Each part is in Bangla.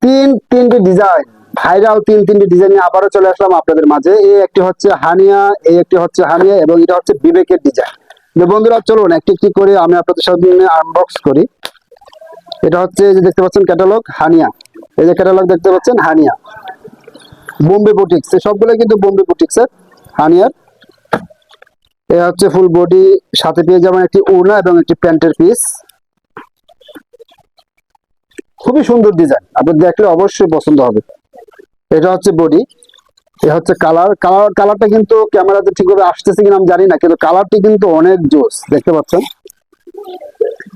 তিনটি ডিজাইন, ভাইরাল তিনটি ডিজাইন নিয়ে আবারও চলে আসলাম আপনাদের মাঝে। এই একটি হচ্ছে হানিয়া, এই একটি হচ্ছে হানিয়া এবং এটা হচ্ছে বিবেকের ডিজাইন। বন্ধুরা চলুন একটি একটি করে আমি আপনাদের সাথে আনবক্স করি। এটা হচ্ছে যে দেখতে পাচ্ছেন ক্যাটালগ হানিয়া, এই যে ক্যাটালগ দেখতে পাচ্ছেন হানিয়া, বোম্বে বুটিক্স, সবগুলো কিন্তু বোম্বে বুটিক্স এর হানিয়ার। এটা হচ্ছে ফুল বডি, সাথে পেয়ে যাবেন একটি ওড়না এবং একটি প্যান্টের পিস। খুবই সুন্দর ডিজাইন, আপনি দেখলে অবশ্যই পছন্দ হবে। এটা হচ্ছে বডি, এটা হচ্ছে কালারটা কিন্তু ক্যামেরাতে ঠিকভাবে আসতেছে কিনা আমি জানি না, কিন্তু কালারটি কিন্তু অনেক জোস দেখতে পাচ্ছেন।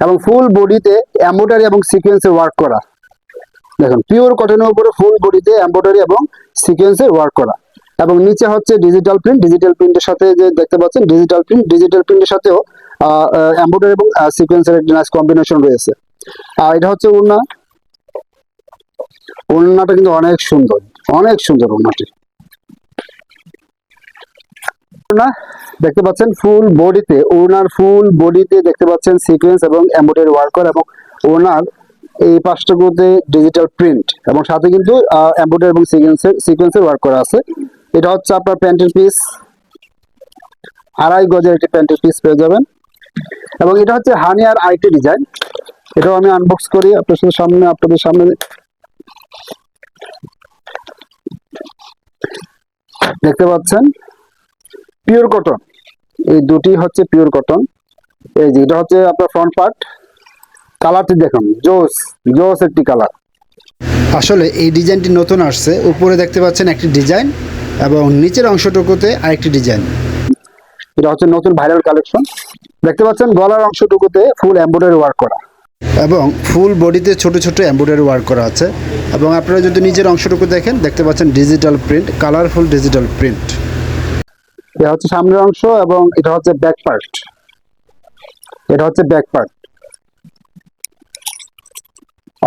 এবং ফুল বডিতে এমব্রয়ডারি এবং সিকোয়েন্সের ওয়ার্ক করা, দেখুন পিওর কটনের উপরে ফুল বডিতে এমব্রয়ডারি এবং সিকোয়েন্সের ওয়ার্ক করা। এবং নিচে হচ্ছে ডিজিটাল প্রিন্ট, ডিজিটাল প্রিন্টের সাথে যে দেখতে পাচ্ছেন ডিজিটাল প্রিন্টের সাথেও এমব্রয়ডারি এবং সিকোয়েন্সের একটা নাইস কম্বিনেশন রয়েছে। আর এটা হচ্ছে ওড়না, ওড়নাটা কিন্তু অনেক সুন্দর, অনেক সুন্দর ওড়নাটি। ওড়না দেখতে পাচ্ছেন ফুল বডিতে, ওড়নার ফুল বডিতে দেখতে পাচ্ছেন সিকোয়েন্স এবং এমব্রয়ডারি ওয়ার্ক করা, এবং ওড়নার এই পাঁচটাতে ডিজিটাল প্রিন্ট এবং সাথে কিন্তু এমব্রয়ডারি এবং সিকোয়েন্সের ওয়ার্ক করা আছে। এটা হচ্ছে আপনার প্যান্টের পিস, 2.5 গজের একটি প্যান্টের পিস পেয়ে যাবেন। এবং এটা হচ্ছে হানিয়ার আইটি ডিজাইন, এটাও আমি আনবক্স করি আপনাদের সামনে দেখতে পাচ্ছেন পিওর কটন, এই দুটি হচ্ছে পিওর কটন। এই যে এটা হচ্ছে আপনার ফ্রন্ট পার্ট, কালারটি দেখুন জোস জোস একটি কালার। আসলে এই ডিজাইনটি নতুন আসছে, উপরে দেখতে পাচ্ছেন একটি ডিজাইন এবং নিচের অংশটুকুতে আরেকটি ডিজাইন। এটা হচ্ছে নতুন ভাইরাল কালেকশন, দেখতে পাচ্ছেন গলার অংশটুকুতে ফুল এমব্রয়ডারি ওয়ার্ক করা এবং ফুল বডিতে ছোট ছোট এমব্রয়ডারি ওয়ার্ক করা আছে। এবং আপনারা যদি নিচের অংশটুকু দেখেন দেখতে পাচ্ছেন digital print, colourful digital print. এটা হচ্ছে সামনের অংশ এবং এটা হচ্ছে ব্যাক পার্ট, এটা হচ্ছে ব্যাক পার্ট,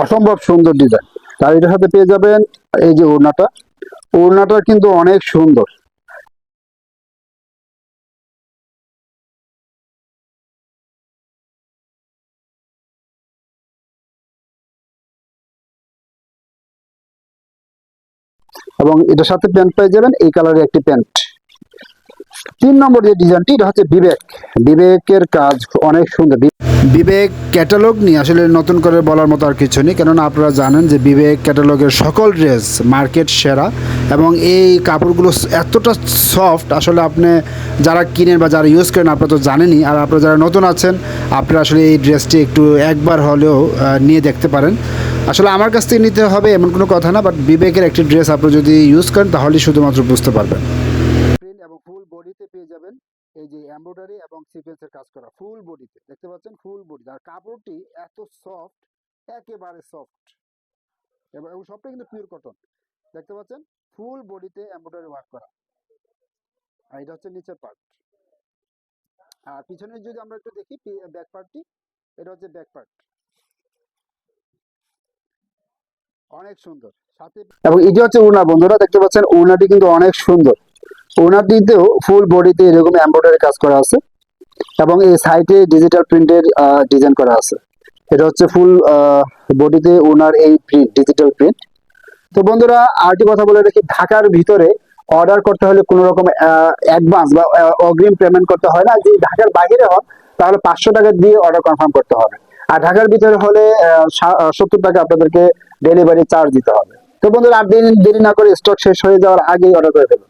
অসম্ভব সুন্দর ডিজাইন। আর এটার সাথে পেয়ে যাবেন এই যে ওড়নাটা, ওড়নাটা কিন্তু অনেক সুন্দর। এবং এটার সাথে প্যান্ট পেয়ে যাবেন এই কালারের একটি প্যান্ট। 3 নম্বর যে ডিজাইনটি, এটা হচ্ছে বিবেকের কাজ অনেক সুন্দর। বিবেক ক্যাটালগ নিয়ে আসলে নতুন করে বলার মতো আর কিছু নেই, কেননা আপনারা জানেন যে বিবেক ক্যাটালগের সকল ড্রেস মার্কেট সেরা এবং এই কাপড়গুলো এতটা সফট, আসলে আপনি যারা কিনেন বা যারা ইউজ করেন আপনারা তো জানেনই। আর আপনারা যারা নতুন আছেন আপনারা আসলে এই ড্রেসটি একটু একবার হলেও নিয়ে দেখতে পারেন। আসলে আমার কাছ থেকে নিতে হবে এমন কোনো কথা না, বাট বিবেকের একটি ড্রেস আপনি যদি ইউজ করেন তাহলেই শুধুমাত্র বুঝতে পারবেন। এবং ফুল বডিতে পেয়ে যাবেন এই যে এমব্রয়ডারি এবং সিকোয়েন্সের কাজ করা, ফুল বডিতে দেখতে পাচ্ছেন ফুল বডি। আর কাপড়টি এত সফট, একেবারে সফট, এবং সবটা কিন্তু পিওর কটন দেখতে পাচ্ছেন, ফুল বডিতে এমব্রয়ডারি ওয়ার্ক করা। আর এটা হচ্ছে নিচের পার্ট। আর পিছনে যদি আমরা একটু দেখি ব্যাক পার্টটি, এটা হচ্ছে ব্যাক পার্ট, অনেক সুন্দর। সাথে এবং এটি হচ্ছে ওড়না, বন্ধুরা দেখতে পাচ্ছেন ওড়নাটি কিন্তু অনেক সুন্দর। ওড়নাটিতেও ফুল বডিতে এরকম এমব্রয়ডারি কাজ করা আছে এবং এই সাইডে ডিজিটাল প্রিন্টের ডিজাইন করা আছে। এটা হচ্ছে ফুল বডিতে ওনার এই প্রিন্ট, ডিজিটাল প্রিন্ট। তো বন্ধুরা আরেকটি কথা বলে রাখি, ঢাকার ভিতরে অর্ডার করতে হলে কোনো রকম অ্যাডভান্স বা অগ্রিম পেমেন্ট করতে হয় না। যদি ঢাকার বাইরে হন তাহলে 500 টাকা দিয়ে অর্ডার কনফার্ম করতে হবে, আর ঢাকার ভিতরে হলে 70 টাকা আপনাদেরকে ডেলিভারি চার্জ দিতে হবে। তো বন্ধুরা আর দেরি না করে স্টক শেষ হয়ে যাওয়ার আগেই অর্ডার করে দেবেন।